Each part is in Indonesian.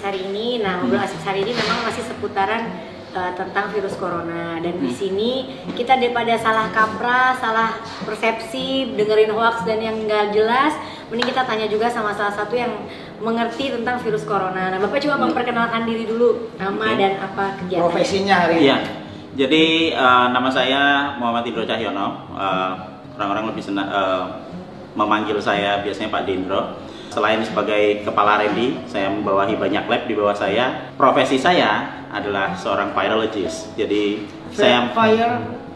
hari ini. Nah, ngobrol asik hari ini memang masih seputaran tentang virus corona. Dan di sini kita daripada salah kaprah, salah persepsi, dengerin hoax dan yang nggak jelas, mending kita tanya juga sama salah satu yang mengerti tentang virus corona. Nah, Bapak coba memperkenalkan diri dulu, nama dan apa kegiatan. Profesinya hari ini. Iya. Jadi nama saya Muhammad Indro Cahyono. Orang-orang lebih senang memanggil saya biasanya Pak Dindro. Selain sebagai kepala R&D, saya membawahi banyak lab di bawah saya. Profesi saya adalah seorang virologist. Jadi saya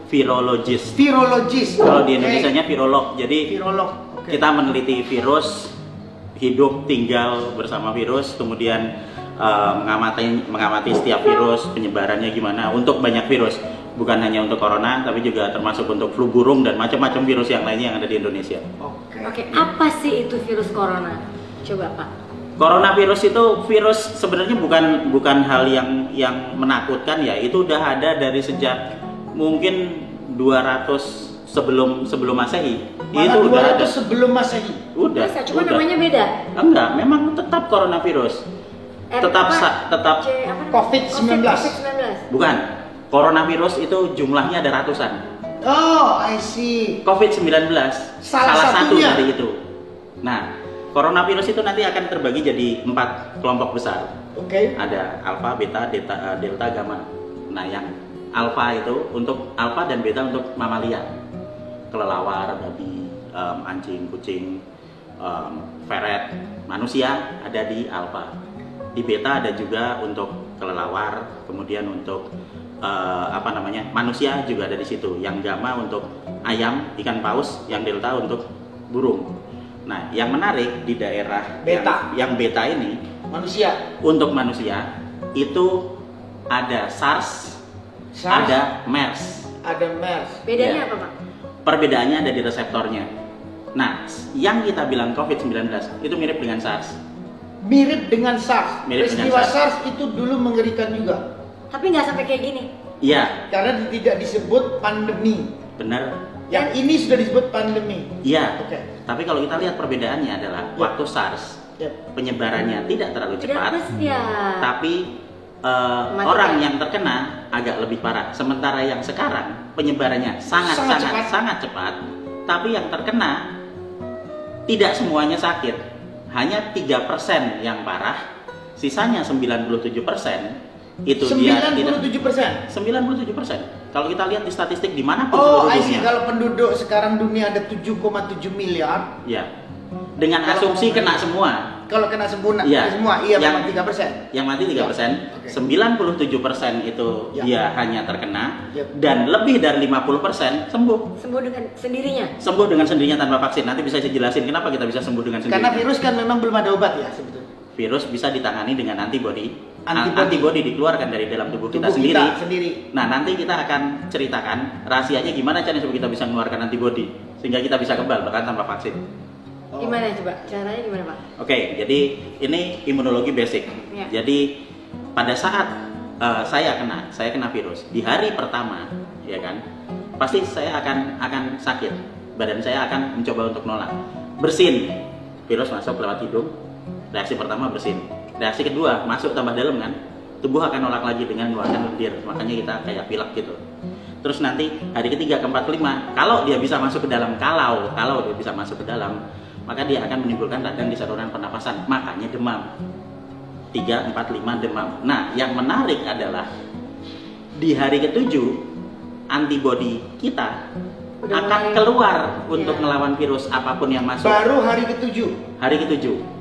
virologist. Virologist. Kalau di Indonesianya virolog. Jadi Virolog. kita meneliti virus, hidup tinggal bersama virus, kemudian mengamati setiap virus, penyebarannya gimana untuk banyak virus. Bukan hanya untuk corona, tapi juga termasuk untuk flu burung dan macam-macam virus yang lainnya yang ada di Indonesia. Oke, apa sih itu virus corona? Coba Pak. Coronavirus itu virus sebenarnya bukan hal yang menakutkan ya. Itu udah ada dari sejak mungkin 200 sebelum Masehi. Itu udah ada sebelum Masehi. Udah. Bisa, cuma namanya beda. Enggak, memang tetap coronavirus. Tetap COVID-19. Bukan. Coronavirus itu jumlahnya ada ratusan. Oh, I see. COVID-19 salah satu satunya dari itu. Nah, coronavirus itu nanti akan terbagi jadi 4 kelompok besar. Oke. Ada alfa, beta, delta, gamma. Nah, yang alfa itu untuk alfa dan beta untuk mamalia. Kelelawar, babi, anjing, kucing, ferret, manusia ada di alfa. Di beta ada juga untuk kelelawar, kemudian untuk manusia juga ada di situ. Yang gamma untuk ayam, ikan paus, yang delta untuk burung. Nah, yang menarik di daerah beta. Yang beta ini Manusia. untuk manusia itu ada SARS, ada MERS. Ada MERS. Bedanya Ya. apa Pak? Perbedaannya ada di reseptornya. Nah, yang kita bilang COVID-19 itu mirip dengan SARS. Mirip dengan SARS. Mirip dengan Peristiwa SARS. SARS itu dulu mengerikan juga. Tapi nggak sampai kayak gini. Iya, Karena tidak disebut pandemi. benar. Yang ini sudah disebut pandemi. Iya. Oke. Tapi kalau kita lihat perbedaannya adalah waktu SARS penyebarannya tidak terlalu cepat, tapi orang yang terkena agak lebih parah. Sementara yang sekarang penyebarannya sangat cepat, tapi yang terkena tidak semuanya sakit. Hanya 3% yang parah, sisanya 97% itu 97%. 97%. Kalau kita lihat di statistik dimanapun Oh, seluruh I see. dunia. Kalau penduduk sekarang dunia ada 7,7 miliar. Ya. Dengan asumsi kena semua. Kalau kena semua, Iya. semua iya memang 3%. Yang mati 3%, Oke. 97% itu Ya. dia hanya terkena, Ya. dan lebih dari 50% sembuh. Sembuh dengan sendirinya. Sembuh dengan sendirinya tanpa vaksin. Nanti bisa saya jelasin kenapa kita bisa sembuh dengan sendirinya. Karena virus kan memang belum ada obat ya sebetulnya. Virus bisa ditangani dengan antibodi. Antibodi. Antibodi dikeluarkan dari dalam tubuh kita sendiri. sendiri. Nah, nanti kita akan ceritakan rahasianya gimana caranya supaya kita bisa mengeluarkan antibodi sehingga kita bisa kebal bahkan tanpa vaksin. Gimana coba? Caranya gimana Pak? Oke, jadi ini imunologi basic. Ya. Jadi pada saat saya kena virus di hari pertama, ya kan, pasti saya akan sakit. Badan saya akan mencoba untuk nolak. Bersin, virus masuk lewat hidung. Reaksi pertama bersin. Reaksi kedua masuk tambah dalam kan, tubuh akan nolak lagi dengan mengeluarkan lendir. Makanya kita kayak pilek gitu. Terus nanti hari ketiga, keempat, kelima, kalau dia bisa masuk ke dalam, kalau dia bisa masuk ke dalam, maka dia akan menimbulkan radang di saluran pernapasan, makanya demam. 3, 4, 5 demam. Nah, yang menarik adalah di hari ketujuh antibodi kita akan keluar untuk melawan virus apapun yang masuk. Baru hari ketujuh. Hari ketujuh.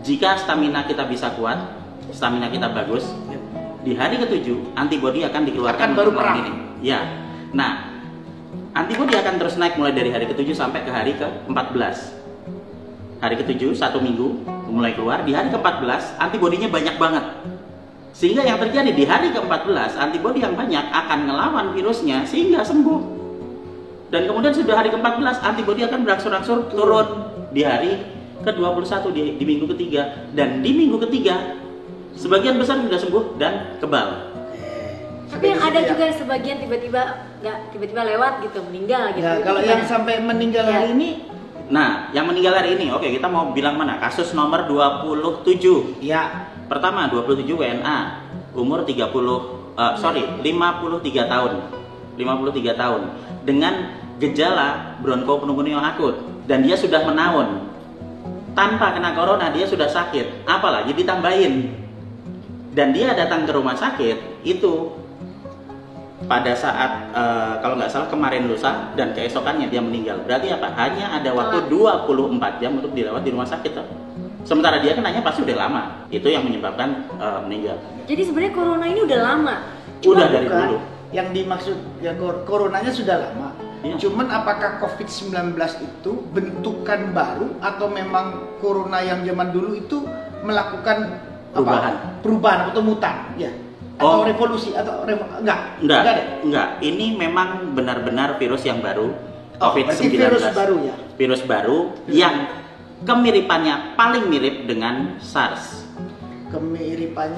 Jika stamina kita bisa kuat, stamina kita bagus, di hari ketujuh antibodi akan dikeluarkan Akan baru untuk melawan perang. ini. Ya. Nah, antibodi akan terus naik mulai dari hari ketujuh sampai ke hari ke-14. Hari ke-7, 1 minggu mulai keluar. Di hari ke-14 antibodinya banyak banget, sehingga yang terjadi di hari ke-14 antibodi yang banyak akan ngelawan virusnya sehingga sembuh. Dan kemudian sudah hari ke-14 antibodi akan berangsur-angsur turun di hari ke-21 di minggu ketiga. Dan di minggu ketiga sebagian besar sudah sembuh dan kebal. Tapi yang ada juga sebagian tiba-tiba lewat gitu, meninggal gitu. Ya, kalau yang sampai meninggal hari ini, Nah, yang meninggal hari ini, oke, kita mau bilang mana? Kasus nomor 27. ya Pertama 27 WNA, umur 53 tahun. 53 tahun dengan gejala bronkopneumonia akut dan dia sudah menahun. Tanpa kena corona dia sudah sakit, apalagi ditambahin. Dan dia datang ke rumah sakit itu pada saat kalau nggak salah kemarin lusa dan keesokannya dia meninggal. Berarti apa? Hanya ada waktu 24 jam untuk dirawat di rumah sakit toh. Sementara dia kenanya pasti udah lama. Itu yang menyebabkan meninggal. Jadi sebenarnya corona ini udah lama. Udah dari dulu. Yang dimaksud ya coronanya sudah lama. Ya. Cuman apakah COVID-19 itu bentukan baru atau memang corona yang zaman dulu itu melakukan perubahan atau mutan ya? Atau revolusi atau enggak? Enggak. Ini memang benar-benar virus yang baru. COVID-19. Virus baru ya. Virus baru yang kemiripannya paling mirip dengan SARS. Kemiripan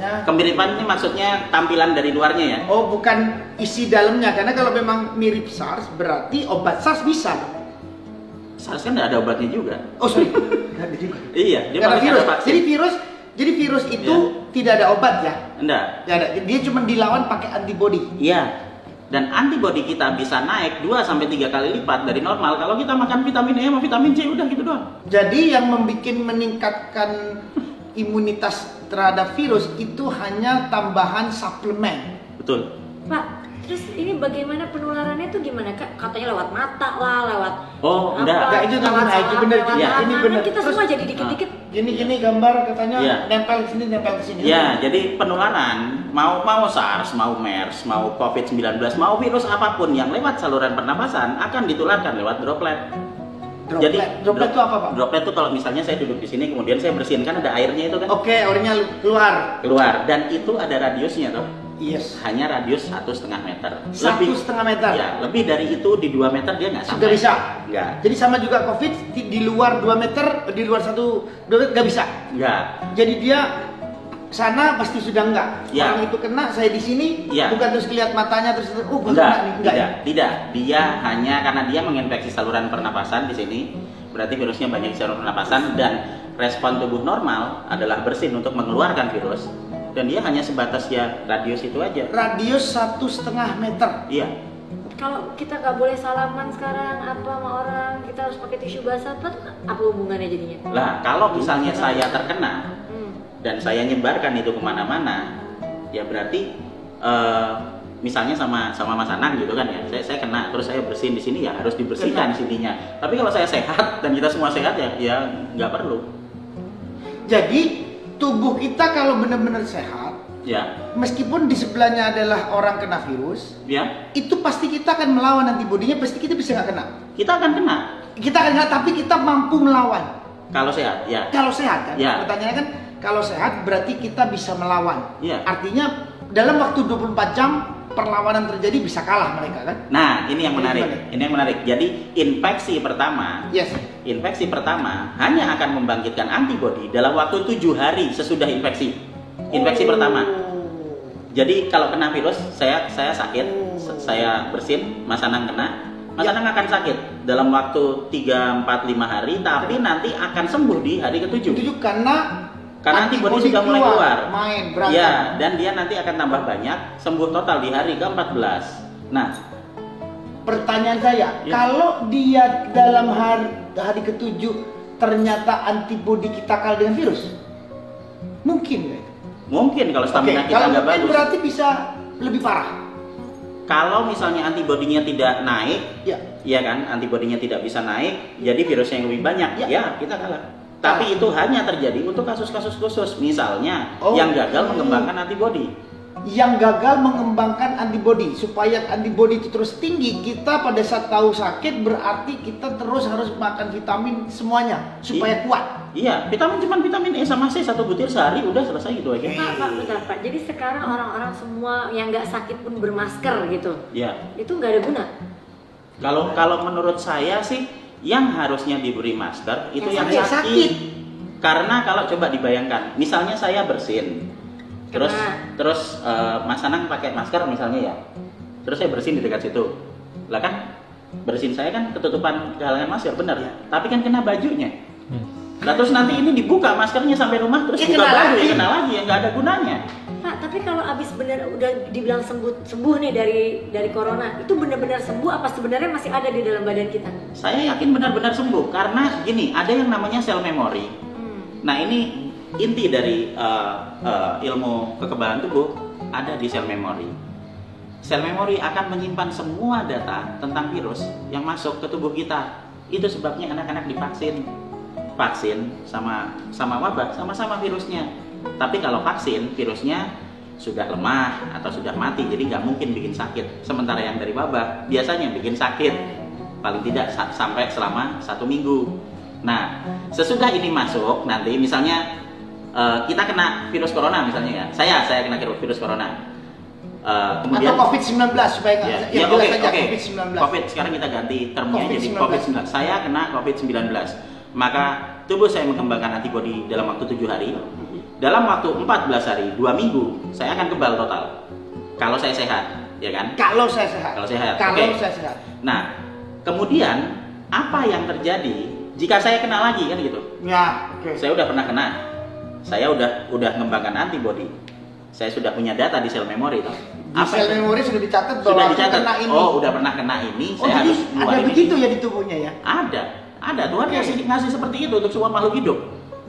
ini maksudnya tampilan dari luarnya ya? Oh, bukan isi dalamnya. Karena kalau memang mirip SARS berarti obat SARS bisa. SARS kan nggak ada obatnya juga. Oh, sorry. Iya, dia karena paling virus. ada vaksin. Jadi virus itu tidak ada obat ya? Enggak. Tidak ada. Dia cuma dilawan pakai antibody. Iya. Dan antibodi kita bisa naik 2-3 kali lipat dari normal kalau kita makan vitamin E sama vitamin C, udah gitu doang. Jadi yang meningkatkan imunitas terhadap virus itu hanya tambahan suplemen. Betul. Pak, terus ini bagaimana penularannya tuh gimana? Katanya lewat mata lah, lewat enggak. Itu benar juga. Ini benar. Kita semua jadi dikit-dikit. Gini gambar katanya nempel ke sini. Ya, jadi penularan mau SARS, mau MERS, mau COVID-19, mau virus apapun yang lewat saluran pernapasan akan ditularkan lewat droplet. Droplet itu apa, Pak? Droplet itu kalau misalnya saya duduk di sini kemudian saya bersihin kan ada airnya itu kan? Oke, airnya keluar Dan itu ada radiusnya toh. Yes. Hanya radius 1,5 meter. 1,5 meter. Ya, lebih dari itu di 2 meter dia nggak sampai. Sudah bisa. Nggak. Jadi sama juga COVID di luar 2 meter, di luar 2 meter nggak bisa. Nggak. Jadi dia sana pasti sudah enggak. Ya. Orang itu kena, saya di sini, bukan terus lihat matanya terus Tidak. Dia hanya karena dia menginfeksi saluran pernapasan di sini. Berarti virusnya banyak di saluran pernapasan dan respon tubuh normal adalah bersin untuk mengeluarkan virus. Dan dia hanya sebatas radius itu aja. Radius 1,5 meter. Iya. Kalau kita nggak boleh salaman sekarang sama orang, kita harus pakai tisu basah, apa hubungannya jadinya? Lah, kalau misalnya saya terkena dan saya nyebarkan itu kemana-mana, ya berarti misalnya sama Mas Anang gitu kan ya, saya kena terus saya bersihin di sini ya harus dibersihkan sininya. Tapi kalau saya sehat dan kita semua sehat ya nggak perlu. Jadi tubuh kita kalau benar-benar sehat, meskipun di sebelahnya adalah orang kena virus, itu pasti kita akan melawan antibodinya, pasti kita bisa nggak kena. Kita akan kena, tapi kita mampu melawan. Kalau sehat, Kalau sehat kan? Pertanyaannya kan, kalau sehat berarti kita bisa melawan. Artinya dalam waktu 24 jam perlawanan terjadi bisa kalah mereka kan? Nah, ini yang menarik. Jadi infeksi pertama hanya akan membangkitkan antibodi dalam waktu 7 hari sesudah infeksi pertama. Jadi kalau kena virus, saya sakit, saya bersin, Mas Anang kena, Mas Anang akan sakit dalam waktu 3, 4, 5 hari, tapi nanti akan sembuh di hari ke-7. Karena antibodi sudah mulai keluar. Dan dia nanti akan tambah banyak, sembuh total di hari ke-14. Nah, pertanyaan saya, kalau dia dalam hari ke-7 ternyata antibodi kita kalah dengan virus, mungkin nggak? Mungkin kalau stamina kita nggak bagus. Berarti bisa lebih parah. Kalau misalnya antibodinya tidak naik, antibodinya tidak bisa naik, jadi virusnya yang lebih banyak, kita kalah. Tapi itu hanya terjadi untuk kasus-kasus khusus, misalnya yang gagal mengembangkan antibodi. Yang gagal mengembangkan antibodi, supaya antibodi itu terus tinggi, kita pada saat tahu sakit berarti kita terus harus makan vitamin semuanya supaya kuat. Iya, vitamin E sama C 1 butir sehari udah selesai gitu aja. Pak. Jadi sekarang orang-orang semua yang nggak sakit pun bermasker gitu. Iya. Itu nggak ada guna. Kalau menurut saya sih, yang harusnya diberi masker itu yang sakit. Karena kalau coba dibayangkan, misalnya saya bersin, terus Mas Anang pakai masker misalnya terus saya bersin di dekat situ, lah kan bersin saya kan ketutupan kehalangan masker, benar. Tapi kan kena bajunya, Nah terus nanti ini dibuka maskernya sampai rumah terus Ya, buka kena baru lagi. ya kena lagi ya nggak ada gunanya. Pak, tapi kalau abis benar udah dibilang sembuh nih dari corona, itu benar-benar sembuh apa sebenarnya masih ada di dalam badan kita? Saya yakin benar-benar sembuh karena gini ada yang namanya sel memori. Nah ini inti dari ilmu kekebalan tubuh ada di sel memori. Sel memori akan menyimpan semua data tentang virus yang masuk ke tubuh kita. Itu sebabnya anak-anak divaksin. Vaksin sama wabah sama-sama virusnya. Tapi kalau vaksin virusnya sudah lemah atau sudah mati, jadi nggak mungkin bikin sakit. Sementara yang dari wabah biasanya bikin sakit paling tidak sampai selama 1 minggu. Nah sesudah ini masuk nanti misalnya kita kena virus corona misalnya ya, saya kena virus corona. Kemudian atau COVID-19 supaya ya, jelas oke. saja COVID-19. COVID sekarang kita ganti termnya jadi COVID-19. COVID-19. Saya kena COVID-19. Maka tubuh saya mengembangkan antibodi dalam waktu 7 hari. Dalam waktu 14 hari, 2 minggu, saya akan kebal total. Kalau saya sehat, ya kan? Kalau saya sehat. Kalau sehat. Kalau Oke. saya sehat. Nah, kemudian apa yang terjadi jika saya kena lagi kan gitu? Ya, oke. Saya udah pernah kena. Saya udah mengembangkan antibodi. Saya sudah punya data di sel memori toh. Di sel itu? memori sudah dicatat bahwa Sudah aku dicatat. kena ini. Oh, udah pernah kena ini, Oh, saya jadi harus ada ngeluarin begitu ini. ya di tubuhnya ya? Ada. Tuhan ngasih seperti itu untuk semua makhluk hidup.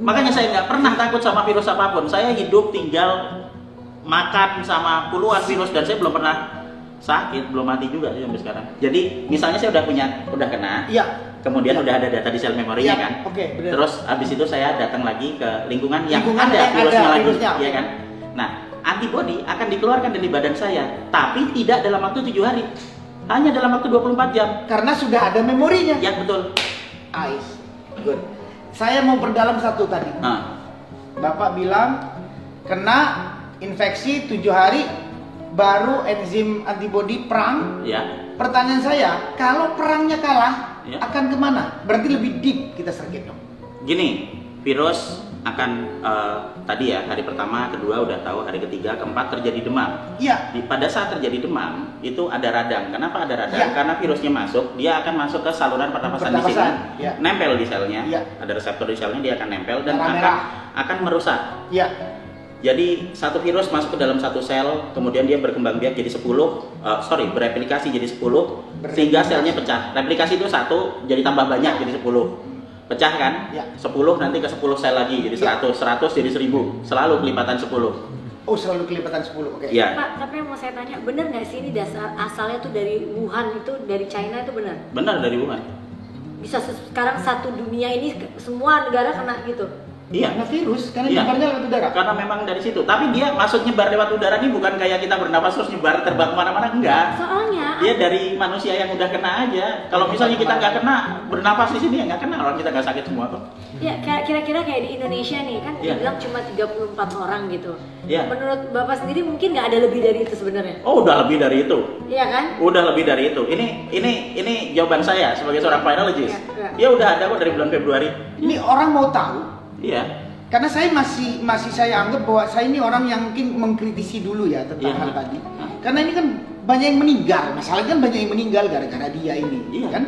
Makanya saya nggak pernah takut sama virus apapun. Saya hidup tinggal makan sama puluhan virus dan saya belum pernah sakit, belum mati juga sih sampai sekarang. Jadi misalnya saya udah kena, Iya. kemudian udah ada data di sel memorinya Iya, kan. oke, benar. Terus abis itu saya datang lagi ke lingkungan yang Lingkungan ada yang virusnya ada lagi, virusnya. ya kan. Nah, antibodi akan dikeluarkan dari badan saya, tapi tidak dalam waktu 7 hari, hanya dalam waktu 24 jam. Karena sudah ada memorinya. Ya betul. Ais. Good. Saya mau perdalam satu tadi. Nah, Bapak bilang kena infeksi 7 hari baru enzim antibodi perang. ya. Pertanyaan saya, kalau perangnya kalah, Ya. akan kemana? Berarti lebih deep kita sakit dong. Gini, virus akan tadi ya hari pertama, kedua udah tahu, hari ketiga, keempat terjadi demam. Iya. Pada saat terjadi demam itu ada radang. Kenapa ada radang? Ya. Karena virusnya masuk, dia akan masuk ke saluran pernapasan di sini, Pernapasan, ya. nempel di selnya. Ya. Ada reseptor di selnya, dia akan nempel dan Merah-merah. akan merusak. Iya. Jadi satu virus masuk ke dalam satu sel, kemudian dia berkembang biak jadi 10, bereplikasi jadi 10, sehingga selnya pecah. Replikasi itu 1, jadi tambah banyak jadi 10. Pecah kan? Ya. 10 nanti ke 10 sel lagi, jadi 100 jadi 1000, selalu kelipatan 10. Oh, selalu kelipatan 10. Oke. Iya, Pak, tapi yang mau saya tanya, bener nggak sih ini dasar asalnya tuh dari Wuhan, itu dari China itu benar? benar dari Wuhan. Bisa sekarang satu dunia ini semua negara kena gitu? Iya. Karena virus, karena Iya. nyebarnya lewat udara. Karena memang dari situ. Tapi dia masuk nyebar lewat udara ini bukan kayak kita bernapas terus nyebar terbang kemana-mana, enggak. Soalnya Dia dari manusia yang udah kena aja. Kalau misalnya kita nggak kena, bernapas di sini ya nggak kena, orang kita nggak sakit semua kok. ya kira-kira kayak di Indonesia nih kan Iya. dibilang cuma 34 orang gitu. Iya. Menurut Bapak sendiri mungkin nggak ada lebih dari itu sebenarnya? Oh, udah lebih dari itu. Iya kan? Udah lebih dari itu. Ini jawaban saya sebagai seorang virologist. Iya. Ya udah ada kok dari bulan Februari. Ini orang mau tahu. Iya. Karena saya masih saya anggap bahwa saya ini orang yang mungkin mengkritisi dulu ya tentang Iya. hal tadi. Karena ini kan banyak yang meninggal. Masalahnya kan banyak yang meninggal gara-gara dia ini, Iya. kan?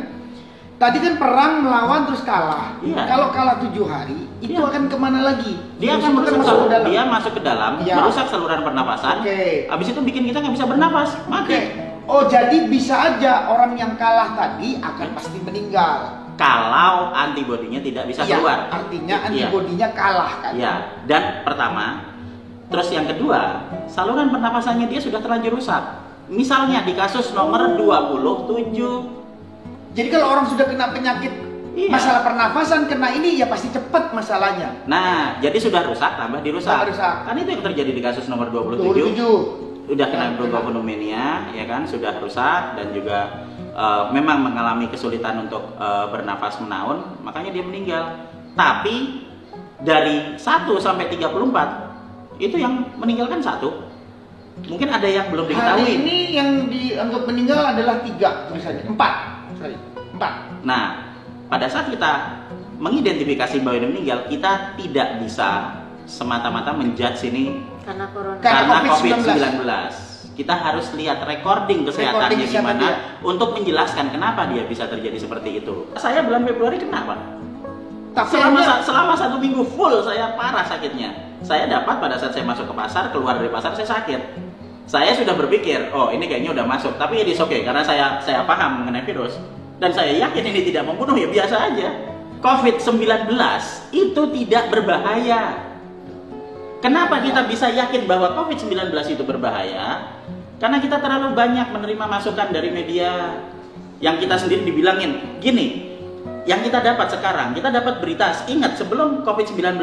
Tadi kan perang melawan terus kalah. Iya. Kalau kalah 7 hari, itu Iya. akan kemana lagi? Dia Virus akan itu kan masuk ke dalam. dia masuk ke dalam, Iya. merusak saluran pernapasan. Oke. Habis itu bikin kita nggak bisa bernapas, mati. Oke. Oh, jadi bisa aja orang yang kalah tadi akan pasti meninggal. Kalau antibodinya tidak bisa Iya, keluar. artinya Iya. antibodinya kalah kan? Ya, dan pertama, terus yang kedua, saluran pernapasannya dia sudah terlanjur rusak. Misalnya di kasus nomor 27. Jadi kalau orang sudah kena penyakit Iya. masalah pernafasan, kena ini ya pasti cepat masalahnya. Nah, jadi sudah rusak tambah dirusak. Tambah rusak. Kan itu yang terjadi di kasus nomor 27. 27. Udah kena Ya, bronchopneumonia, ya kan, sudah rusak dan juga memang mengalami kesulitan untuk bernafas menaun, makanya dia meninggal. Tapi dari 1 sampai 34 itu yang meninggal kan 1. Mungkin ada yang belum Hari diketahui. ini yang dianggap meninggal adalah 3 tulisannya. 4. Sorry. 4. Nah, pada saat kita mengidentifikasi bahwa ini meninggal, kita tidak bisa semata-mata menjudge ini Karena corona. Karena karena COVID-19. COVID-19. Kita harus lihat recording kesehatannya Recording kesehatan gimana untuk menjelaskan kenapa dia bisa terjadi seperti itu. Saya bulan Februari kena, Pak. Selama 1 minggu full saya parah sakitnya. Saya dapat pada saat saya masuk ke pasar, keluar dari pasar saya sakit. Saya sudah berpikir, oh ini kayaknya udah masuk, tapi it is okay karena saya paham mengenai virus dan saya yakin ini tidak membunuh, ya biasa aja. COVID-19 itu tidak berbahaya. Kenapa kita bisa yakin bahwa COVID-19 itu berbahaya? Karena kita terlalu banyak menerima masukan dari media yang kita sendiri dibilangin gini. Yang kita dapat sekarang, kita dapat berita. Ingat, sebelum COVID-19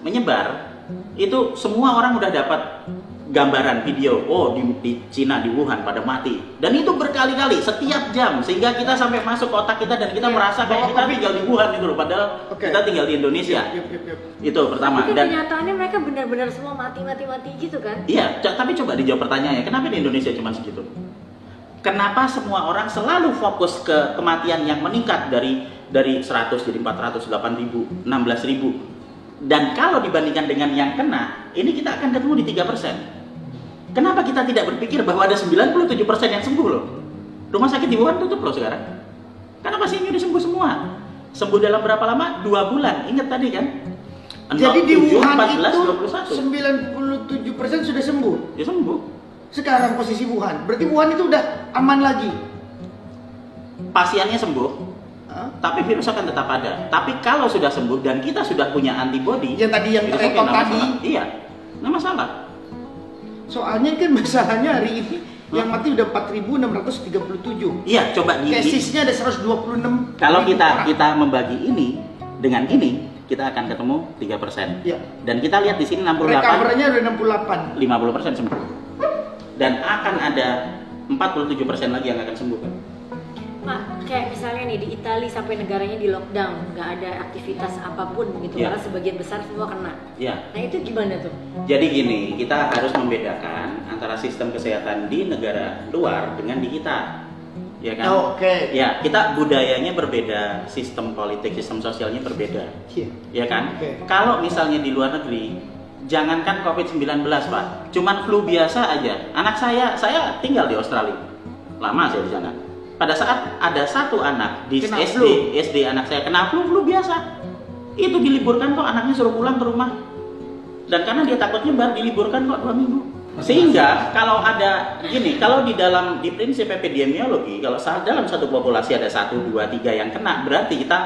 menyebar, itu semua orang udah dapat gambaran video. Oh, di Cina, di Wuhan pada mati. Dan itu berkali-kali, setiap jam. Sehingga kita sampai masuk otak kita dan kita merasa kayak kita tinggal di Wuhan gitu loh. Padahal kita tinggal di Indonesia. Itu pertama. Tapi Dan kenyataannya mereka benar-benar semua mati gitu kan? iya, tapi coba dijawab pertanyaannya, kenapa di Indonesia cuma segitu? Kenapa semua orang selalu fokus ke kematian yang meningkat dari 100 jadi 400, 8.000, 16.000? Dan kalau dibandingkan dengan yang kena, ini kita akan ketemu di 3%. Kenapa kita tidak berpikir bahwa ada 97% yang sembuh loh? Rumah sakit di Wuhan tutup loh sekarang. Karena pasiennya udah sembuh semua. Sembuh dalam berapa lama? 2 bulan. Ingat tadi kan? Jadi di 7, Wuhan 14, itu 97% sudah sembuh. Ya sembuh. Sekarang posisi Wuhan, berarti Wuhan itu udah aman lagi. Pasiennya sembuh, tapi virus akan tetap ada. Tapi kalau sudah sembuh dan kita sudah punya antibody, Yang tadi yang virus rekod nggak tadi. masalah. Iya, nggak masalah. Soalnya kan masalahnya hari ini yang mati udah 4.637. Iya, coba Casesnya ada 126. kalau orang. kita membagi ini dengan ini, kita akan ketemu 3%. Iya. Dan kita lihat di sini 68, Recovernya udah 68. 50% sembuh. Dan akan ada 47% lagi yang akan sembuh kan? Pak, kayak misalnya nih di Italia sampai negaranya di lockdown, nggak ada aktivitas apapun begitu, Iya. karena sebagian besar semua kena. Iya. Nah itu gimana tuh? Jadi gini, kita harus membedakan antara sistem kesehatan di negara luar dengan di kita. Ya kan? Oh, oke. Ya, kita budayanya berbeda, sistem politik, sistem sosialnya berbeda. Iya. Ya kan? Oke. Kalau misalnya di luar negeri, jangankan COVID-19 Pak, cuman flu biasa aja. Anak saya tinggal di Australia. Lama saya di sana. Pada saat ada satu anak di Kena SD anak saya kena flu biasa. Itu diliburkan kok, anaknya suruh pulang ke rumah. Dan karena dia takut nyebar, diliburkan kok 2 minggu. Sehingga kalau ada gini, kalau di prinsip epidemiologi, kalau dalam satu populasi ada 1, 2, 3 yang kena, berarti kita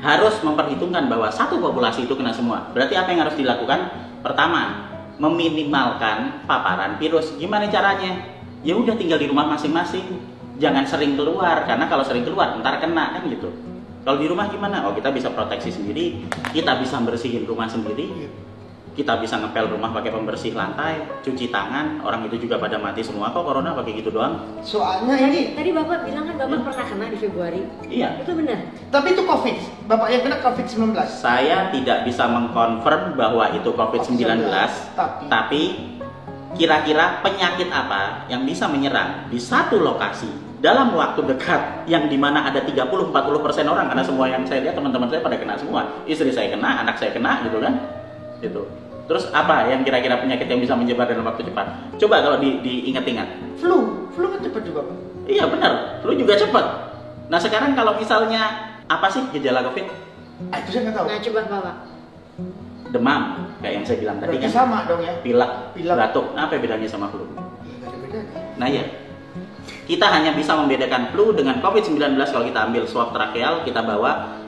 harus memperhitungkan bahwa satu populasi itu kena semua. Berarti apa yang harus dilakukan? Pertama, meminimalkan paparan virus. Gimana caranya? Ya udah tinggal di rumah masing-masing. Jangan sering keluar, karena kalau sering keluar ntar kena kan gitu. Kalau di rumah gimana? Oh, kita bisa proteksi sendiri, kita bisa bersihin rumah sendiri, kita bisa ngepel rumah pakai pembersih lantai, cuci tangan. Orang itu juga pada mati semua kok corona pakai gitu doang. Soalnya ini, Tadi Bapak bilang kan Bapak pernah kena di Februari. Iya. Itu benar. tapi itu COVID. Bapak yang kena COVID-19. Saya tidak bisa mengkonfirm bahwa itu COVID-19, tapi kira-kira penyakit apa yang bisa menyerang di satu lokasi dalam waktu dekat yang dimana ada 30-40% orang, karena semua yang saya lihat teman-teman saya pada kena semua, istri saya kena, anak saya kena gitu kan, gitu. Terus apa yang kira-kira penyakit yang bisa menyebar dalam waktu cepat? Coba kalau diingat-ingat. Flu kan cepat juga Pak. Iya benar, flu juga cepat. Nah sekarang kalau misalnya apa sih gejala COVID? Itu saya nggak tahu. Nah coba Bapak. Demam, kayak yang saya bilang tadi Berarti kan. sama dong ya. Pilek, Pilek. batuk. Nah, apa bedanya sama flu? Nggak ada bedanya. Nah ya, kita hanya bisa membedakan flu dengan COVID-19 kalau kita ambil swab tracheal, kita bawa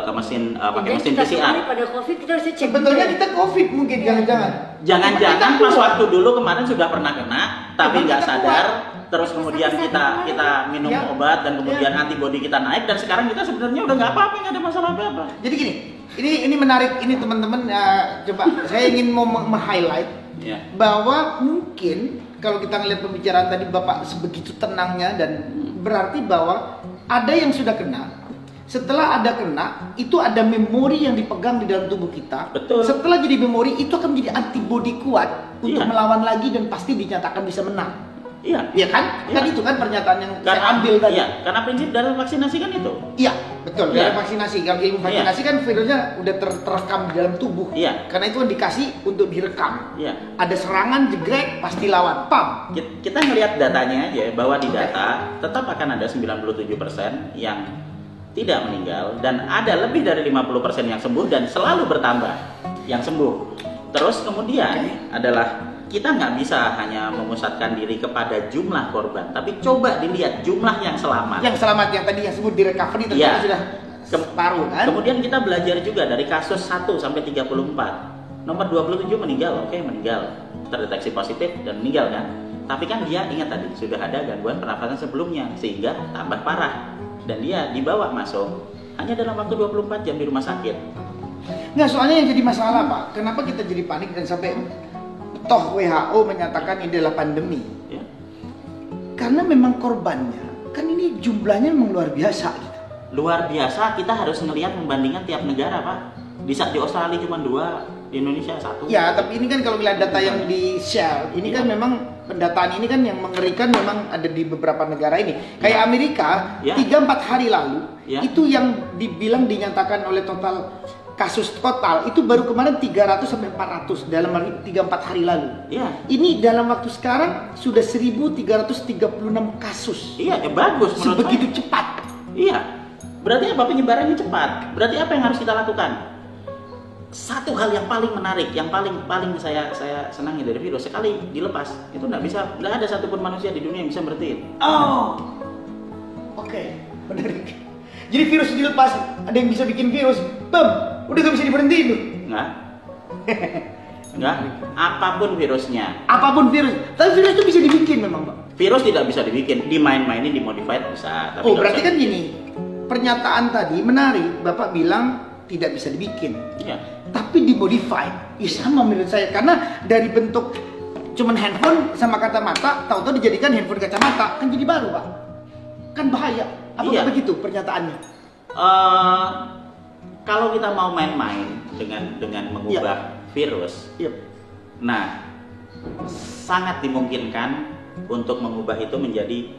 ke mesin pakai Jadi mesin kita PCR. kembali pada COVID kita harus cek. Sebetulnya kita COVID mungkin jangan-jangan. Jangan-jangan Kita pas kuat. waktu dulu kemarin sudah pernah kena, tapi Tapi nggak kita sadar. kuat. Terus kemudian kita minum Ya. obat dan kemudian antibodi kita naik, dan sekarang kita sebenarnya udah nggak apa-apa, nggak ada masalah apa-apa. Jadi gini, ini menarik ini teman-teman. Coba saya ingin mau highlight Ya. bahwa mungkin kalau kita ngelihat pembicaraan tadi Bapak sebegitu tenangnya, dan berarti bahwa ada yang sudah kena. Setelah ada kena, itu ada memori yang dipegang di dalam tubuh kita. Betul. Setelah jadi memori, itu akan menjadi antibodi kuat untuk Iya. melawan lagi dan pasti dinyatakan bisa menang. Iya. Iya kan? Iya. Kan itu kan pernyataan yang saya Karena ambil tadi. Iya, karena prinsip dari vaksinasi kan itu. Iya, betul. Iya. Dari vaksinasi. Kalau ilmu vaksinasi kan virusnya udah terekam di dalam tubuh. Iya. Karena itu kan dikasih untuk direkam. Iya. Ada serangan, jegrek, pasti lawan. Pam. Kita ngelihat datanya aja bahwa di data tetap akan ada 97% yang tidak meninggal, dan ada lebih dari 50% yang sembuh dan selalu bertambah yang sembuh. Terus kemudian adalah kita nggak bisa hanya memusatkan diri kepada jumlah korban, tapi coba dilihat jumlah yang selamat. Yang selamat yang tadi yang sebut di recovery ternyata Iya. sudah separuh kan? Kemudian kita belajar juga dari kasus 1 sampai 34. Nomor 27 meninggal, oke, meninggal. Terdeteksi positif dan meninggal kan? Tapi kan dia ingat tadi sudah ada gangguan pernafasan sebelumnya sehingga tambah parah. Dan dia dibawa masuk hanya dalam waktu 24 jam di rumah sakit. Nggak, soalnya yang jadi masalah Pak, kenapa kita jadi panik dan sampai toh WHO menyatakan ini adalah pandemi? Ya. Karena memang korbannya, kan ini jumlahnya memang luar biasa gitu. Luar biasa, kita harus ngelihat membandingkan tiap negara, Pak. Di Australia cuma 2, di Indonesia 1. Ya, tapi ini kan kalau lihat data yang di share, ini kan memang pendataan ini kan yang mengerikan memang ada di beberapa negara ini. Kayak Amerika, 3-4 hari lalu, itu yang dibilang dinyatakan oleh total kasus total itu baru kemarin 300 sampai 400 dalam 3-4 hari lalu. Iya. Ini dalam waktu sekarang sudah 1336 kasus. Iya, ya bagus menurut Sebegitu saya. cepat. Iya. Berarti apa, penyebarannya cepat? Berarti apa yang harus kita lakukan? Satu hal yang paling menarik, yang paling saya senangi dari virus, sekali dilepas itu nggak ada satupun manusia di dunia yang bisa berhentiin. Oh, oke, menarik. Jadi virus dilepas, ada yang bisa bikin virus, udah gak bisa diberhentiin tuh. Enggak. Apapun virusnya. Apapun virus, tapi virus itu bisa dibikin memang Pak. Virus tidak bisa dibikin, dimain-mainin, dimodified bisa. Tapi Berarti kan gini, pernyataan tadi menarik, Bapak bilang tidak bisa dibikin. Iya. Tapi dimodified, ya sama menurut saya, karena dari bentuk cuman handphone sama kacamata, tahu-tahu dijadikan handphone kacamata, kan jadi baru Pak, kan bahaya. Apakah begitu pernyataannya? Kalau kita mau main-main dengan mengubah virus, nah sangat dimungkinkan untuk mengubah itu menjadi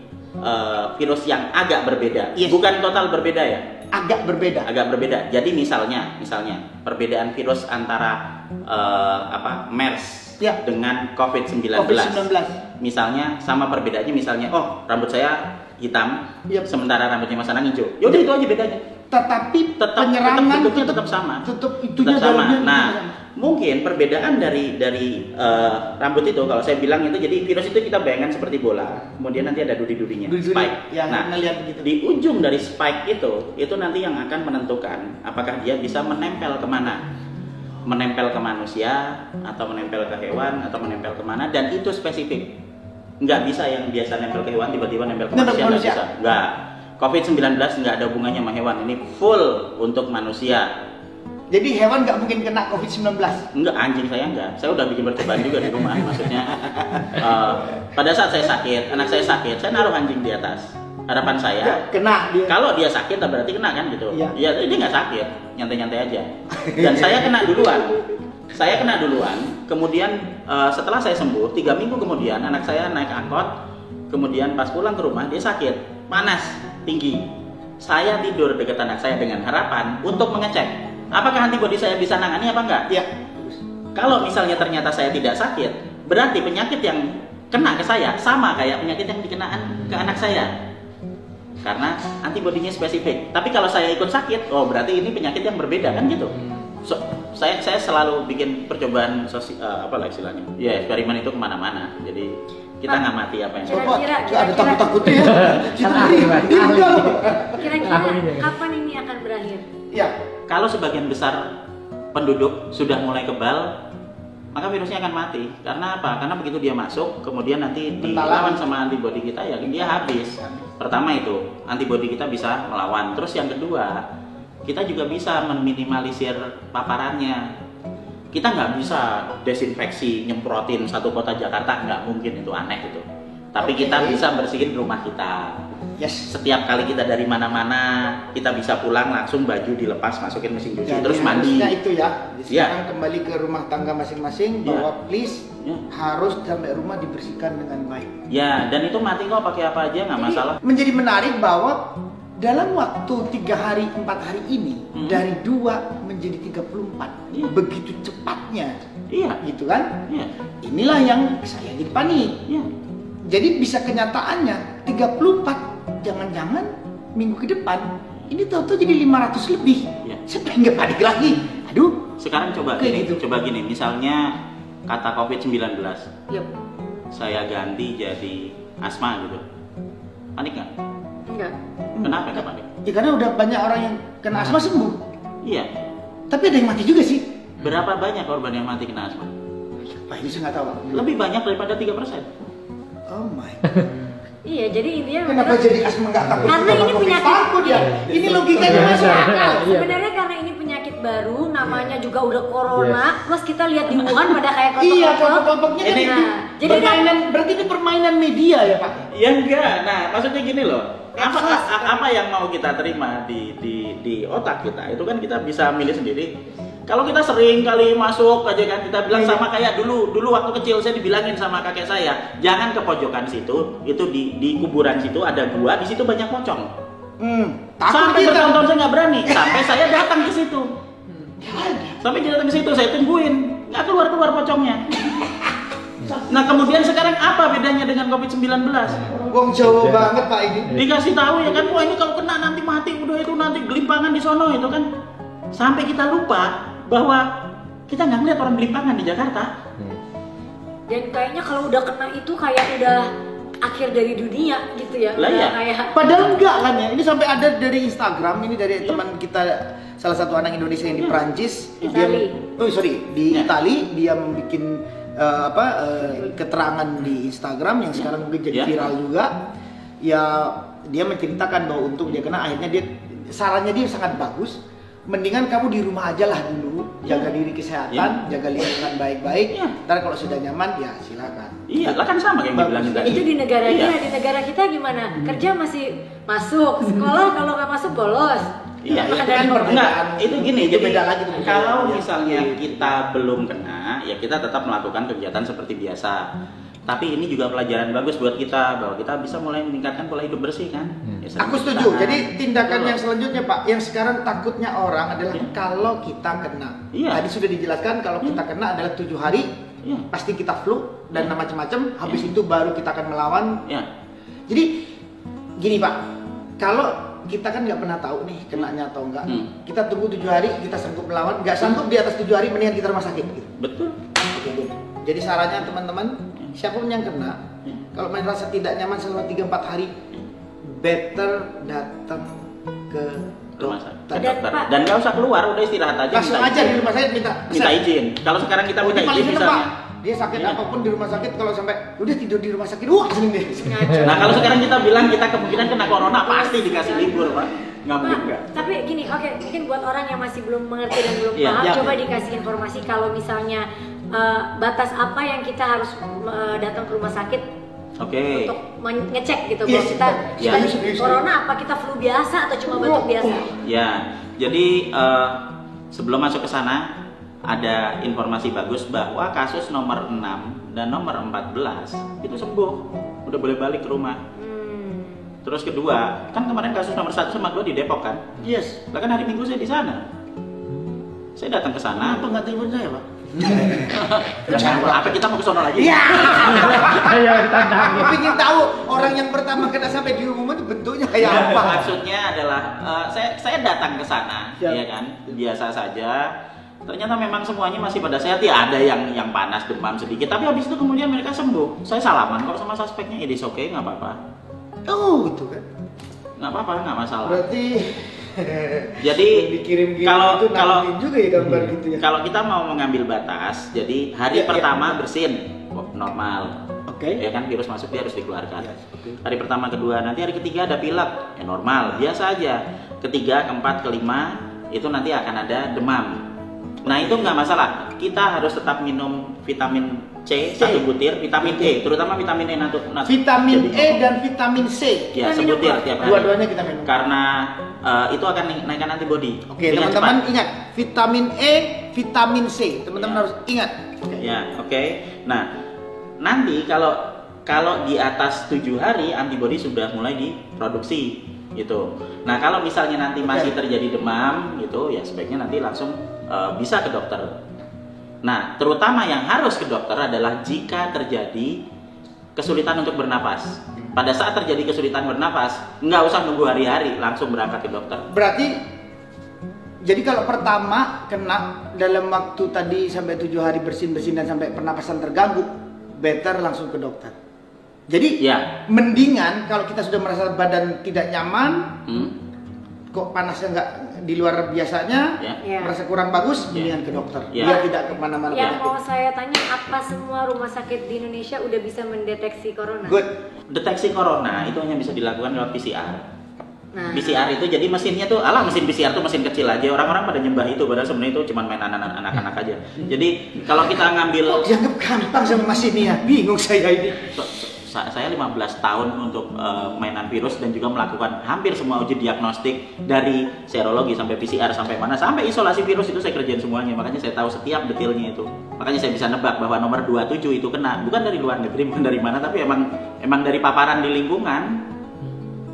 virus yang agak berbeda, bukan total berbeda ya. Agak berbeda. Jadi misalnya perbedaan virus antara MERS dengan COVID-19. Misalnya sama perbedaannya, misalnya rambut saya hitam, sementara rambutnya Mas Anang hijau. Yaudah itu aja bedanya. Tetapi penyerangan tetap sama. Tetap sama. Nah, mungkin perbedaan dari rambut itu, kalau saya bilang itu, jadi virus itu kita bayangkan seperti bola, kemudian nanti ada duri-durinya, spike. Nah, di ujung dari spike itu nanti yang akan menentukan apakah dia bisa menempel kemana, menempel ke manusia atau menempel ke hewan atau menempel kemana, dan itu spesifik. Nggak bisa yang biasa nempel ke hewan tiba-tiba nempel ke manusia, nggak bisa. Nggak. COVID-19 nggak ada hubungannya sama hewan, ini full untuk manusia. Jadi hewan nggak mungkin kena COVID-19? Enggak, anjing saya enggak. Saya udah bikin percobaan juga di rumah. Maksudnya pada saat saya sakit, anak saya sakit, saya naruh anjing di atas. Harapan saya kena dia. Kalau dia sakit berarti kena kan gitu. Ya dia nggak sakit, nyantai-nyantai aja. Dan saya kena duluan. Kemudian setelah saya sembuh, 3 minggu kemudian anak saya naik angkot. Kemudian pas pulang ke rumah dia sakit, panas, tinggi. Saya tidur dekat anak saya dengan harapan untuk mengecek apakah antibodi saya bisa nangani apa enggak. Ya. Kalau misalnya ternyata saya tidak sakit, berarti penyakit yang kena ke saya sama kayak penyakit yang dikenaan ke anak saya. Karena antibodinya spesifik. Tapi kalau saya ikut sakit, berarti ini penyakit yang berbeda kan gitu. Saya selalu bikin percobaan apalah istilahnya. Ya, eksperimen itu kemana-mana. Jadi kita nggak mati apa yang kira-kira ada takut-takutnya ya. Kira-kira kapan ini akan berakhir? Ya. Kalau sebagian besar penduduk sudah mulai kebal, maka virusnya akan mati. Karena apa? Karena begitu dia masuk, kemudian nanti dilawan sama antibodi kita, ya dia habis. Pertama itu, antibodi kita bisa melawan. Terus yang kedua, kita juga bisa meminimalisir paparannya. Kita nggak bisa desinfeksi, nyemprotin satu kota Jakarta, nggak mungkin, itu aneh itu. Tapi kita bisa bersihin rumah kita. Setiap kali kita dari mana-mana, kita bisa pulang langsung baju dilepas, masukin mesin cuci, terus mandi. Itu ya. Sekarang kembali ke rumah tangga masing-masing, bahwa please harus sampai rumah dibersihkan dengan baik. Ya, dan itu mati kok pakai apa aja nggak masalah. Menjadi menarik bahwa dalam waktu 3 hari 4 hari ini dari 2 menjadi 34, begitu cepatnya, gitu kan? Inilah yang saya jadi panik. Jadi bisa kenyataannya 34, jangan-jangan minggu ke depan Ini tahu-tahu jadi 500 lebih. Ya. Saya pengen nggak panik lagi. Aduh. Sekarang coba Kayak gini, gitu. coba gini, misalnya kata COVID-19, Yap. saya ganti jadi asma gitu. Panik nggak? Enggak. Kenapa nggak panik? Ya karena udah banyak orang yang kena asma sembuh. Iya. Tapi ada yang mati juga sih. Berapa banyak korban yang mati kena asma? Pak, ini saya nggak tahu. Pak. Lebih banyak daripada 3%. Oh my God. Iya, jadi intinya Kenapa jadi asma nggak takut? Karena juga ini sama penyakit. COVID? Takut ya. Ini logikanya masuk akal. Sebenarnya karena ini penyakit baru, namanya juga udah corona, plus kita lihat di Wuhan pada kayak Iya, kelompok-kelompok. kelompok-kelompoknya kan Ini- itu jadi permainan, berarti ini permainan media ya Pak? Ya enggak. Nah, maksudnya gini loh. Apa yang mau kita terima di otak kita? Itu kan kita bisa milih sendiri. Kalau kita sering kali masuk aja kan, kita bilang sama kayak dulu waktu kecil saya dibilangin sama kakek saya, jangan ke pojokan situ, itu di kuburan situ ada gua, di situ banyak pocong. Takut Sampai kita. bertahun-tahun saya nggak berani, sampai saya datang ke situ. Nggak ada. Sampai dia datang ke situ, saya tungguin, nggak keluar pocongnya. Nah kemudian sekarang apa bedanya dengan COVID-19? Wong Jawa banget Pak ini. Dikasih tahu ya kan, wah ini kalau kena nanti mati, udah itu nanti gelimpangan di sono itu kan. Sampai kita lupa bahwa kita nggak ngeliat orang gelimpangan di Jakarta. Dan kayaknya kalau udah kena itu kayak udah akhir dari dunia gitu ya. Lah Udah iya. kayak Padahal enggak kan ya. Ini sampai ada dari Instagram, ini dari teman kita salah satu anak Indonesia yang di Prancis. Itali. Di Ya. Itali dia membuat keterangan di Instagram yang sekarang mungkin jadi Ya. viral juga. Ya dia menceritakan bahwa untuk dia kena akhirnya dia sarannya dia sangat bagus. Mendingan kamu di rumah aja lah dulu, jaga diri kesehatan, jaga lingkungan baik-baik. Ya. Ntar kalau sudah nyaman ya silakan. Iya, lah kan sama kayak yang dibilangin tadi. itu di negara Iya. dia, di negara kita gimana? Kerja masih masuk, sekolah kalau nggak masuk bolos. Iya, itu Ada kan norma. perbedaan. Enggak, itu gini, Itu jadi beda lagi tuh. kalau Ya. misalnya kita belum kena, ya kita tetap melakukan kegiatan seperti biasa. Tapi ini juga pelajaran bagus buat kita, bahwa kita bisa mulai meningkatkan pola hidup bersih kan. Ya, sering Aku cuci setuju. tangan. Jadi tindakan Betul. yang selanjutnya Pak, yang sekarang takutnya orang adalah Iya. kalau kita kena. Iya. Tadi sudah dijelaskan kalau kita kena adalah 7 hari, Iya. pasti kita flu dan Iya. macam-macam. Habis Iya. itu baru kita akan melawan. Ya, Jadi gini Pak, kalau kita kan nggak pernah tahu nih kenanya atau enggak. Kita tunggu 7 hari, kita sanggup melawan. Nggak sanggup di atas 7 hari, mendingan kita rumah sakit. Gitu. betul. Jadi sarannya teman-teman, siapapun yang kena, kalau merasa tidak nyaman selama 3-4 hari, better datang ke Rumah sakit. dokter. Dan, Pak, Dan nggak usah keluar, udah istirahat aja. Langsung minta aja izin. di rumah sakit minta izin. Kalau sekarang kita minta Ini paling izin seneng, misalnya. Pak. Dia sakit Iya. apapun di rumah sakit, kalau sampai udah tidur di rumah sakit, wah seneng deh. Nah kalau sekarang kita bilang kita kemungkinan kena corona, pasti dikasih libur Pak. Nggak mungkin Pak, nggak. tapi gini, oke, mungkin buat orang yang masih belum mengerti dan belum Iya, paham, iya. coba dikasih informasi kalau misalnya batas apa yang kita harus datang ke rumah sakit Oke. untuk ngecek gitu, Yes, bahwa kita iya. kita corona apa kita flu biasa atau cuma batuk biasa? Ya, jadi sebelum masuk ke sana ada informasi bagus bahwa kasus nomor 6 dan nomor 14 itu sembuh, udah boleh balik ke rumah. Terus kedua, kan kemarin kasus nomor 1 sama 2 di Depok kan? Yes. Lah kan hari Minggu saya di sana. Saya datang ke sana. Kenapa nggak telepon saya Pak? Apa kita mau ke sono lagi? Iya. Ayo ditantang. Aku ingin tahu orang yang pertama kena sampai diumumin itu bentuknya kayak apa? Maksudnya adalah saya datang ke sana, Siap. ya kan, biasa saja. Ternyata memang semuanya masih pada sehat, ya ada yang panas demam sedikit, tapi habis itu kemudian mereka sembuh. Saya salaman kok sama suspeknya, it is okay, nggak apa-apa, Oh gitu kan? nggak apa-apa, nggak masalah. Berarti Jadi dikirim-kirim kalau itu kalau nanti juga ya gambar gitu ya? kalau kita mau mengambil batas, jadi hari Ya, pertama ya. bersin, normal. Oke. Ya kan virus masuk dia harus dikeluarkan. Yes, oke. Hari pertama, kedua, nanti hari ketiga ada pilek, ya normal, biasa aja. Ketiga, keempat, kelima itu nanti akan ada demam. Nah itu nggak masalah. Kita harus tetap minum vitamin C 1 butir, vitamin E, terutama vitamin E Vitamin Jadi, E dan vitamin C. ya Kita minum sebutir apa? tiap hari. Dua-duanya kita minum. Karena itu akan naikkan antibody. Oke, dengan teman-teman cepat. ingat, vitamin E, vitamin C. Teman-teman Ya. harus ingat. Oke. Ya, oke. Nah, nanti kalau di atas 7 hari antibody sudah mulai diproduksi gitu. Nah, kalau misalnya nanti masih terjadi demam gitu, ya sebaiknya nanti langsung bisa ke dokter. Nah, terutama yang harus ke dokter adalah jika terjadi kesulitan untuk bernapas. Pada saat terjadi kesulitan bernapas, nggak usah nunggu hari-hari, langsung berangkat ke dokter. Berarti, jadi kalau pertama kena dalam waktu tadi sampai 7 hari bersin-bersin dan sampai pernapasan terganggu, better langsung ke dokter. Jadi Ya. mendingan kalau kita sudah merasa badan tidak nyaman, kok panasnya nggak di luar biasanya, Ya. merasa kurang bagus, Ya. mendingan ke dokter. Ya. Biar tidak kemana-mana. Yang penyakit. mau saya tanya, apa semua rumah sakit di Indonesia udah bisa mendeteksi corona? Good. Deteksi corona itu hanya bisa dilakukan lewat PCR. Nah, PCR itu jadi mesinnya tuh, mesin PCR tuh mesin kecil aja. Orang-orang pada nyembah itu, padahal sebenarnya itu cuma mainan anak-anak aja. Jadi kalau kita ngambil, Kok dianggap gampang sama Mas ini ya? Bingung saya ini. saya 15 tahun untuk mainan virus dan juga melakukan hampir semua uji diagnostik dari serologi sampai PCR sampai mana, sampai isolasi virus itu saya kerjain semuanya. Makanya saya tahu setiap detailnya itu. Makanya saya bisa nebak bahwa nomor 27 itu kena bukan dari luar negeri, bukan dari mana, tapi emang dari paparan di lingkungan.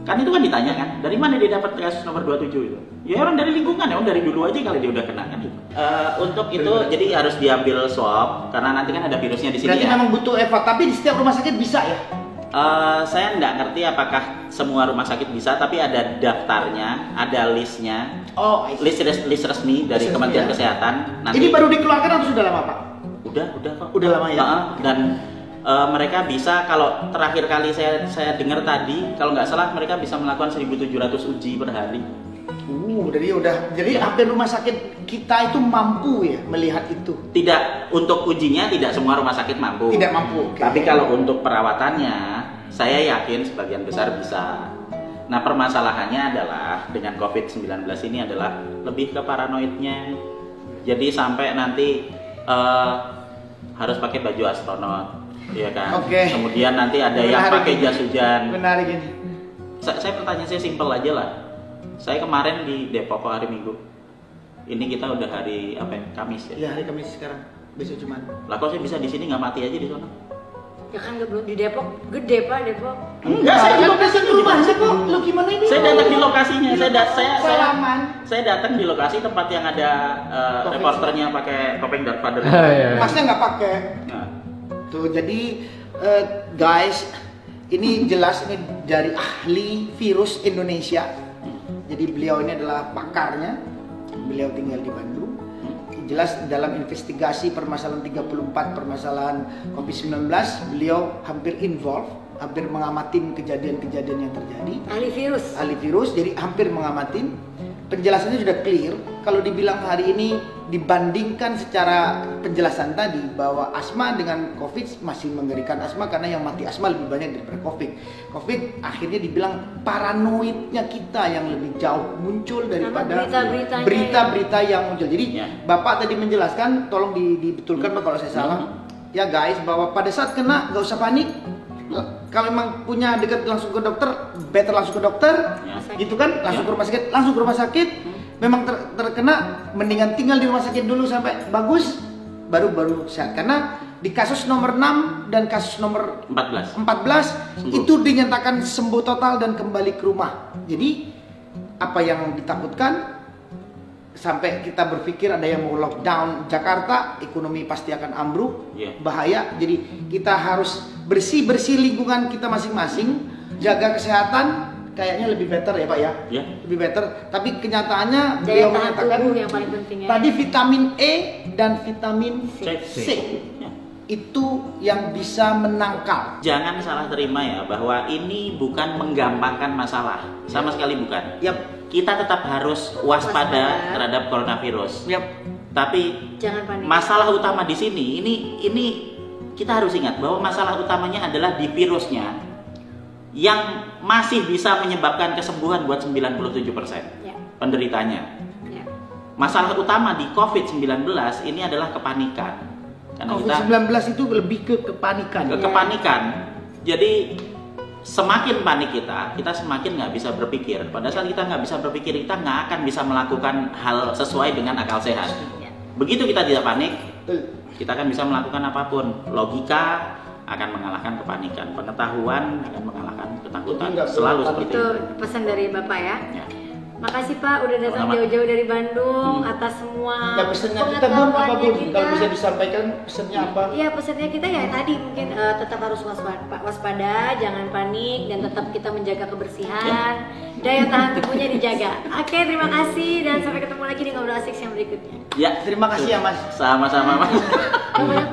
Kan itu kan ditanya kan, dari mana dia dapat kasus nomor 27 itu? Ya orang dari lingkungan ya, dari dulu aja kali dia udah kena kan itu. Untuk itu jadi harus diambil swab karena nanti kan ada virusnya di sini. Berarti ya. memang butuh effort, tapi di setiap rumah sakit bisa ya? Saya nggak ngerti apakah semua rumah sakit bisa, tapi ada daftarnya, ada listnya, Oh, I see. list resmi dari List resmi, Kementerian ya. Kesehatan. Ini baru dikeluarkan atau sudah lama Pak? Udah kok. Udah lama ya? Dan mereka bisa, kalau terakhir kali saya dengar tadi, kalau nggak salah mereka bisa melakukan 1.700 uji per hari. Jadi hampir rumah sakit kita itu mampu ya melihat itu. Tidak, untuk ujinya tidak semua rumah sakit mampu. Tidak mampu. Oke. Tapi kalau untuk perawatannya, saya yakin sebagian besar bisa. Nah, permasalahannya adalah dengan COVID-19 ini adalah lebih ke paranoidnya. Jadi sampai nanti harus pakai baju astronot, ya kan? Oke. Kemudian nanti ada yang Menarik pakai ini. jas hujan. Menarik ini. Saya pertanyaan saya simpel aja lah. Saya kemarin di Depok hari Minggu. Ini kita udah hari apa ya? Kamis ya. Ya hari Kamis sekarang. Besok Jumat. Lah kok saya bisa di sini nggak mati aja di sana? ya kan belum di Depok, gede Pak Depok. Enggak, saya di lokasi rumahnya kok. Lu gimana ini? Saya datang di lokasinya. Salaman. Saya datang di lokasi tempat yang ada reporternya pakai topeng Darth Vader. Masnya nggak pakai. Nah, Tuh jadi guys, ini jelas ini dari ahli virus Indonesia. Jadi beliau ini adalah pakarnya. Beliau tinggal di Bandung. Jelas dalam investigasi permasalahan 34 permasalahan COVID-19, beliau hampir involved, hampir mengamatin kejadian-kejadian yang terjadi. Ahli virus. Jadi hampir mengamatin. Penjelasannya sudah clear. Kalau dibilang hari ini dibandingkan secara penjelasan tadi bahwa asma dengan COVID masih mengerikan asma karena yang mati asma lebih banyak daripada COVID. COVID akhirnya dibilang paranoidnya kita yang lebih jauh muncul daripada berita-beritanya berita-berita yang muncul. Jadi Ya. Bapak tadi menjelaskan, tolong dibetulkan Pak kalau saya salah. Ya guys, bahwa pada saat kena nggak usah panik. Kalau memang punya dekat langsung ke dokter, better langsung ke dokter, Ya. gitu kan? Langsung ke rumah sakit, langsung ke rumah sakit. Memang terkena, mendingan tinggal di rumah sakit dulu sampai bagus, baru sehat. Karena di kasus nomor 6 dan kasus nomor 14 Sembuh. itu dinyatakan sembuh total dan kembali ke rumah. Jadi apa yang ditakutkan? Sampai kita berpikir ada yang mau lockdown Jakarta, ekonomi pasti akan ambruk, Iya. bahaya. Jadi kita harus bersih lingkungan kita masing-masing, jaga kesehatan. Kayaknya lebih better ya Pak ya, Ya. lebih better. Tapi kenyataannya Daya beliau tahan menyatakan tubuh yang paling penting ya. tadi vitamin E dan vitamin C. C itu yang bisa menangkal. Jangan salah terima ya bahwa ini bukan menggampangkan masalah, sama sekali bukan. Yap, Kita tetap harus waspada terhadap coronavirus. yap. Tapi Jangan panik. masalah utama di sini ini kita harus ingat bahwa masalah utamanya adalah di virusnya yang masih bisa menyebabkan kesembuhan buat 97% Ya. penderitanya. Ya. Masalah utama di COVID-19 ini adalah kepanikan. Karena kita COVID-19 itu lebih ke kepanikan. kepanikan. Jadi semakin panik kita semakin nggak bisa berpikir. Pada saat kita nggak bisa berpikir, kita nggak akan bisa melakukan hal sesuai dengan akal sehat. Ya. Begitu kita tidak panik, Betul. kita akan bisa melakukan apapun. Logika akan mengalahkan kepanikan, pengetahuan akan mengalahkan ketakutan. Jadi nggak Selalu boleh seperti Itu itu. pesan dari Bapak ya. Ya. Makasih Pak udah datang Selamat. jauh-jauh dari Bandung atas semua Nah, pesannya kita Bun apa pengetahuannya Bun? Kalau bisa disampaikan pesannya apa? Iya, pesannya kita ya tadi mungkin tetap harus waspada, jangan panik dan tetap kita menjaga kebersihan. Daya tahan tubuhnya dijaga. Oke, terima kasih dan sampai ketemu lagi di Ngobrol Asik yang berikutnya. Ya, Terima kasih ya Mas. sama-sama Mas. Yang banyak